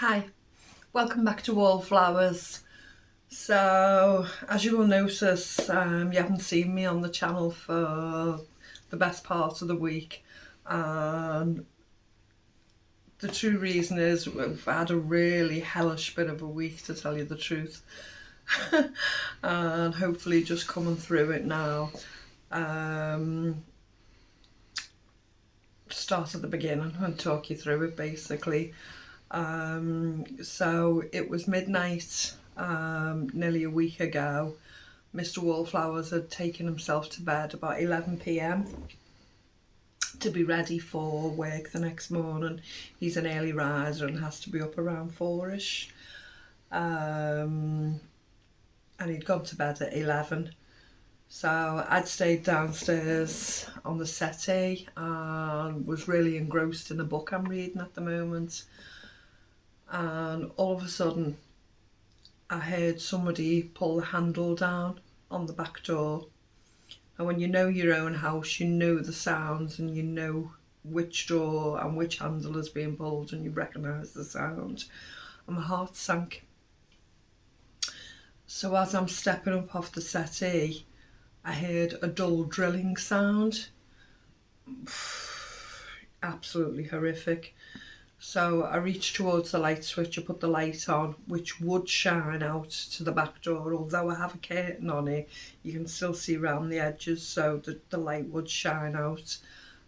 Hi, welcome back to Wallflowers. So, as you will notice, you haven't seen me on the channel for the best part of the week. And the true reason is we've had a really hellish bit of a week, to tell you the truth. And hopefully just coming through it now. Start at the beginning and talk you through it basically. So it was midnight nearly a week ago. Mr. Wallflowers had taken himself to bed about 11 p.m. to be ready for work the next morning. He's an early riser and has to be up around 4ish. And he'd gone to bed at 11. So I'd stayed downstairs on the settee and was really engrossed in a book I'm reading at the moment. And all of a sudden I heard somebody pull the handle down on the back door. And when you know your own house, you know the sounds and you know which door and which handle is being pulled and you recognise the sound. And my heart sank. So as I'm stepping up off the settee, I heard a dull drilling sound. Absolutely horrific. So I reached towards the light switch, I put the light on, which would shine out to the back door. Although I have a curtain on it, you can still see around the edges, so the light would shine out.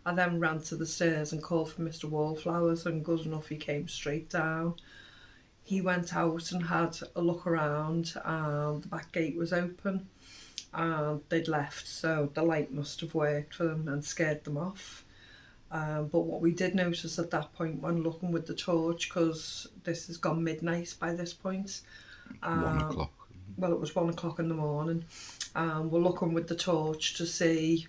I then ran to the stairs and called for Mr. Wallflowers, and good enough he came straight down. He went out and had a look around, and the back gate was open and they'd left, so the light must have worked for them and scared them off. But what we did notice at that point when looking with the torch, because this has gone midnight by this point. 1 o'clock. Well, it was 1 o'clock in the morning. We're looking with the torch to see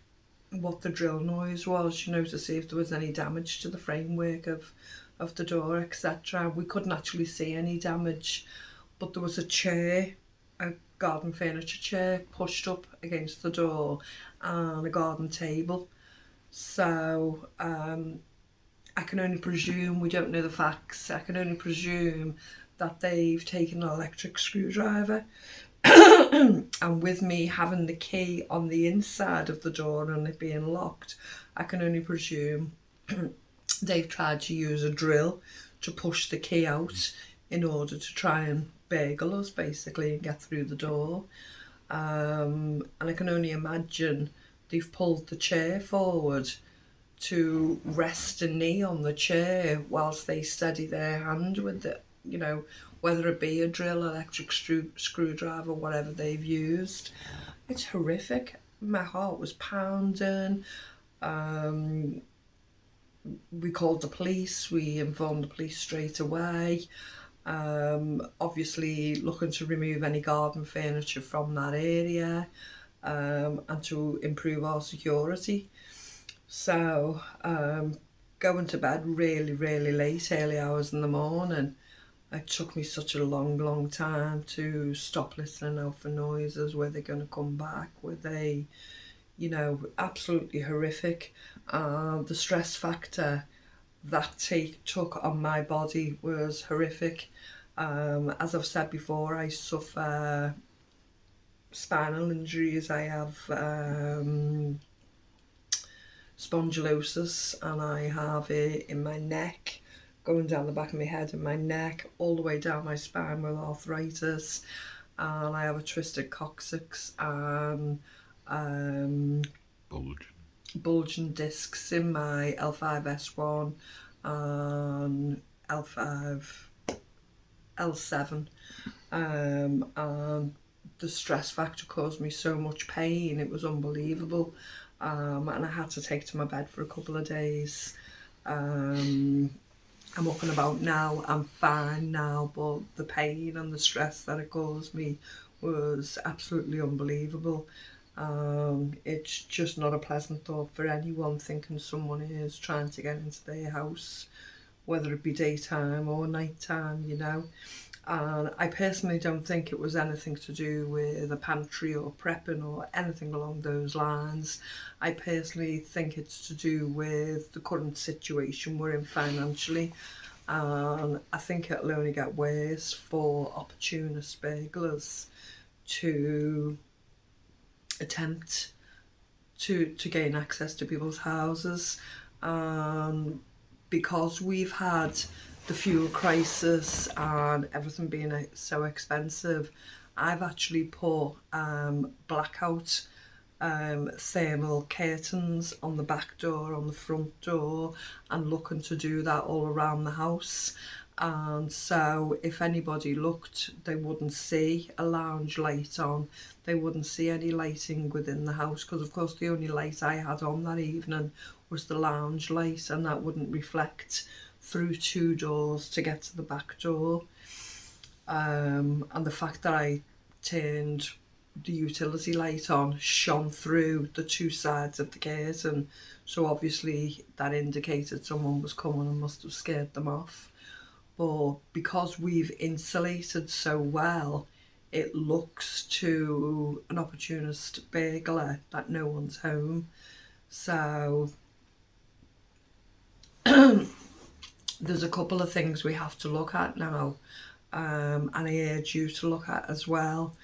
what the drill noise was, to see if there was any damage to the framework of the door, etc. We couldn't actually see any damage, but there was a chair, a garden furniture chair, pushed up against the door and a garden table. So I can only presume, we don't know the facts, I can only presume that they've taken an electric screwdriver and with me having the key on the inside of the door and it being locked, I can only presume they've tried to use a drill to push the key out in order to try and burgle us basically and get through the door. And I can only imagine they've pulled the chair forward to rest a knee on the chair whilst they steady their hand with it, whether it be a drill, electric screwdriver, whatever they've used. It's horrific. My heart was pounding. We called the police, we informed the police straight away. Obviously looking to remove any garden furniture from that area and to improve our security. So going to bed really, really late, early hours in the morning. It took me such a long time to stop listening out for noises. Were they going to come back? Were they, absolutely horrific. The stress factor that took on my body was horrific. As I've said before, I suffer spinal injuries. I have spondylosis and I have it in my neck, going down the back of my head and my neck, all the way down my spine with arthritis. And I have a twisted coccyx and bulging discs in my L5S1 and L7. And the stress factor caused me so much pain, it was unbelievable. And I had to take to my bed for a couple of days. I'm up and about now, I'm fine now, but the pain and the stress that it caused me was absolutely unbelievable. It's just not a pleasant thought for anyone thinking someone is trying to get into their house, whether it be daytime or nighttime, And I personally don't think it was anything to do with a pantry or prepping or anything along those lines. I personally think it's to do with the current situation we're in financially. and I think it'll only get worse for opportunist burglars to attempt to gain access to people's houses. Because we've had the fuel crisis and everything being so expensive, I've actually put blackout thermal curtains on the back door, on the front door, and looking to do that all around the house. And so if anybody looked, they wouldn't see a lounge light on, they wouldn't see any lighting within the house, because of course the only light I had on that evening was the lounge light, and that wouldn't reflect through two doors to get to the back door. And the fact that I turned the utility light on shone through the two sides of the curtain, so obviously that indicated someone was coming and must have scared them off. But because we've insulated so well, it looks to an opportunist burglar that no one's home. So there's a couple of things we have to look at now, and I urge you to look at as well.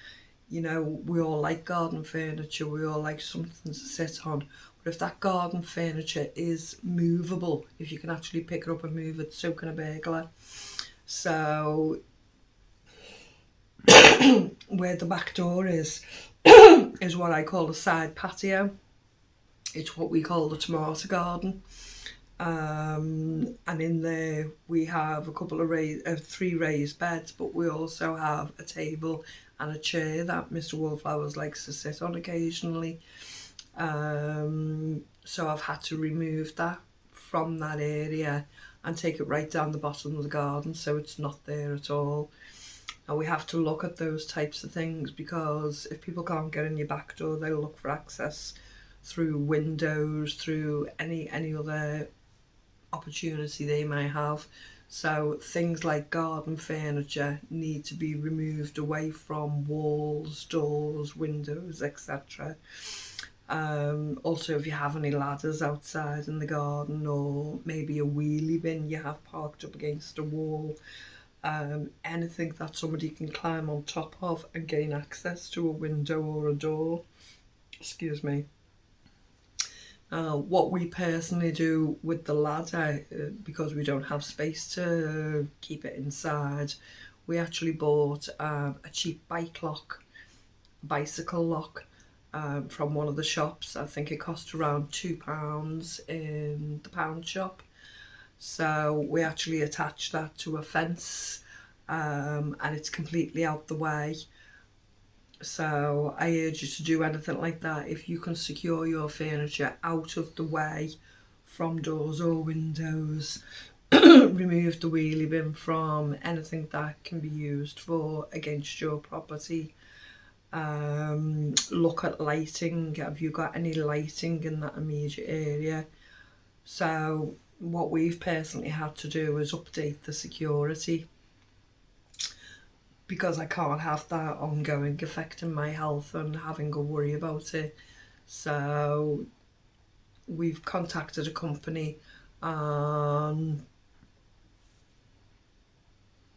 You know, we all like garden furniture, we all like something to sit on, but if that garden furniture is movable, if you can actually pick it up and move it, so can a burglar. So where the back door is what I call the side patio. It's what we call the tomato garden. And in there we have a couple of three raised beds, but we also have a table and a chair that Mr. Wallflowers likes to sit on occasionally. So I've had to remove that from that area and take it right down the bottom of the garden, so it's not there at all. And we have to look at those types of things, because if people can't get in your back door, they'll look for access through windows, through any other opportunity they may have. So things like garden furniture need to be removed away from walls, doors, windows, etc. Also, if you have any ladders outside in the garden, or maybe a wheelie bin you have parked up against a wall, anything that somebody can climb on top of and gain access to a window or a door. Excuse me. What we personally do with the ladder, because we don't have space to keep it inside, we actually bought a cheap bicycle lock, from one of the shops. I think it cost around £2 in the pound shop. So we actually attach that to a fence, and it's completely out the way. So I urge you to do anything like that. If you can secure your furniture out of the way from doors or windows, remove the wheelie bin from anything that can be used for against your property. Look at lighting. Have you got any lighting in that immediate area? So what we've personally had to do is update the security, because I can't have that ongoing affecting my health and having a worry about it. So we've contacted a company, and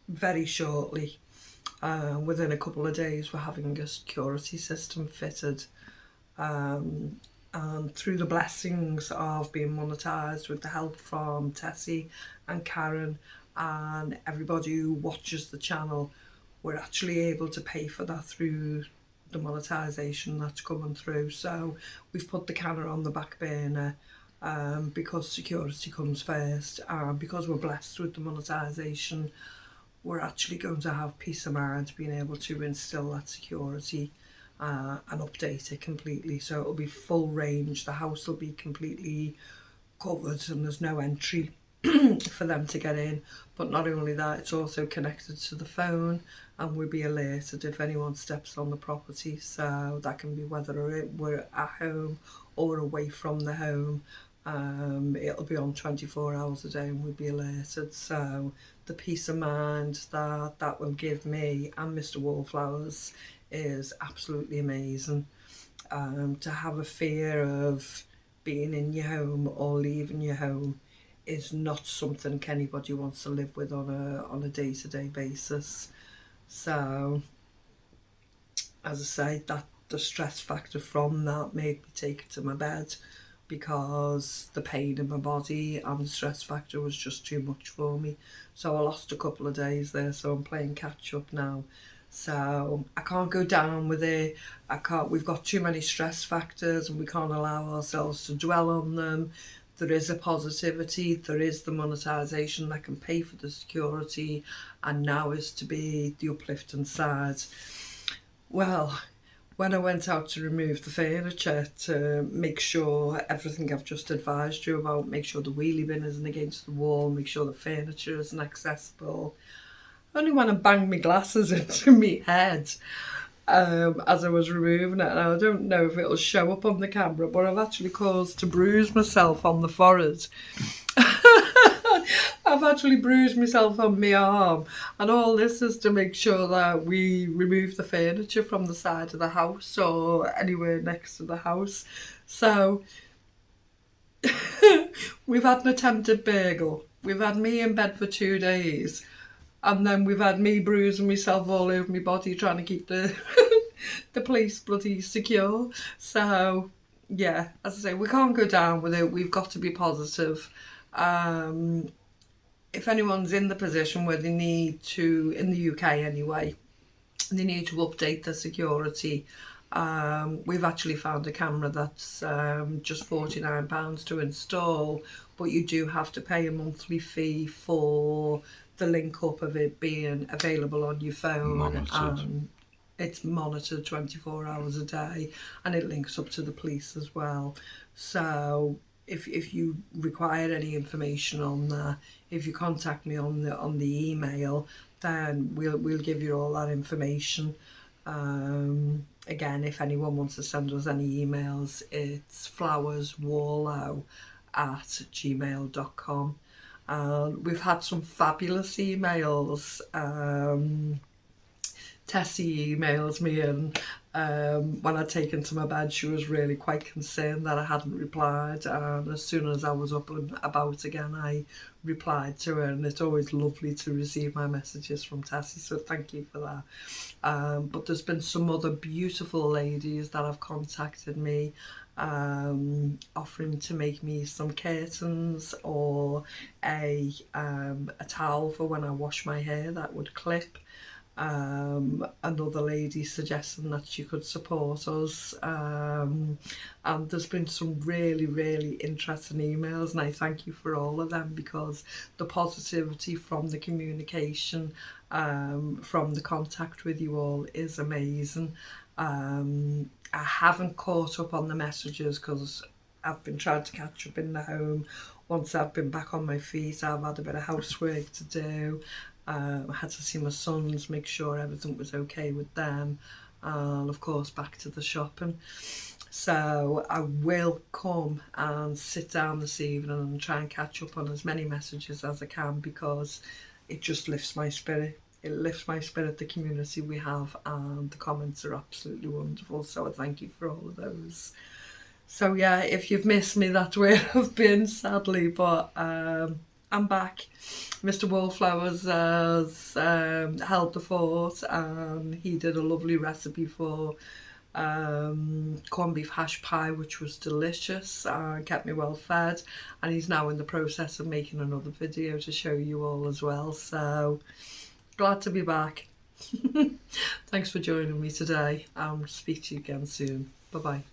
very shortly, within a couple of days, we're having a security system fitted. And through the blessings of being monetised with the help from Tessie and Karen and everybody who watches the channel, we're actually able to pay for that through the monetisation that's coming through. So we've put the camera on the back burner, because security comes first, and because we're blessed with the monetisation, we're actually going to have peace of mind being able to instill that security, and update it completely. So it'll be full range, the house will be completely covered and there's no entry for them to get in. But not only that, it's also connected to the phone, and we'll be alerted if anyone steps on the property. So that can be whether we're at home or away from the home. It'll be on 24 hours a day and we'll be alerted. So the peace of mind that will give me and Mr. Wallflowers is absolutely amazing. To have a fear of being in your home or leaving your home is not something anybody wants to live with on a day-to-day basis. So, as I say, that the stress factor from that made me take it to my bed, because the pain in my body and the stress factor was just too much for me. So I lost a couple of days there, so I'm playing catch up now. So I can't go down with it. I can't, we've got too many stress factors and we can't allow ourselves to dwell on them. There is a positivity, there is the monetisation that can pay for the security, and now is to be the uplifting side. Well, when I went out to remove the furniture to make sure everything I've just advised you about, make sure the wheelie bin isn't against the wall, make sure the furniture isn't accessible, only when I banged my glasses into my head as I was removing it. And I don't know if it'll show up on the camera, but I've actually caused to bruise myself on the forehead. I've actually bruised myself on my arm, and all this is to make sure that we remove the furniture from the side of the house or anywhere next to the house. So we've had an attempted burgle, we've had me in bed for 2 days, and then we've had me bruising myself all over my body trying to keep the the place bloody secure. So yeah, as I say, we can't go down with it. We've got to be positive. If anyone's in the position where they need to, in the UK anyway, they need to update their security, we've actually found a camera that's just £49 to install, but you do have to pay a monthly fee for the link up of it being available on your phone. Monitored. It's monitored 24 hours a day, and it links up to the police as well. So if you require any information on that, if you contact me on the email, then we'll give you all that information. Again, if anyone wants to send us any emails, it's flowerswarlow@gmail.com. We've had some fabulous emails. Tessie emails me, and when I'd taken to my bed, she was really quite concerned that I hadn't replied, and as soon as I was up and about again, I replied to her. And it's always lovely to receive my messages from Tessie, so thank you for that. But there's been some other beautiful ladies that have contacted me, offering to make me some curtains or a towel for when I wash my hair that would clip. Another lady suggesting that she could support us, and there's been some really interesting emails, and I thank you for all of them, because the positivity from the communication, from the contact with you all, is amazing. I haven't caught up on the messages because I've been trying to catch up in the home. Once I've been back on my feet, I've had a bit of housework to do. I had to see my sons, make sure everything was okay with them, and of course back to the shopping. So I will come and sit down this evening and try and catch up on as many messages as I can, because it just lifts my spirit. It lifts my spirit, the community we have, and the comments are absolutely wonderful, so I thank you for all of those. So yeah, if you've missed me, that's where I've been, sadly, but I'm back. Mr. Wallflowers has held the fort, and he did a lovely recipe for corned beef hash pie, which was delicious and kept me well fed. And he's now in the process of making another video to show you all as well. So glad to be back. Thanks for joining me today. I'll speak to you again soon. Bye bye.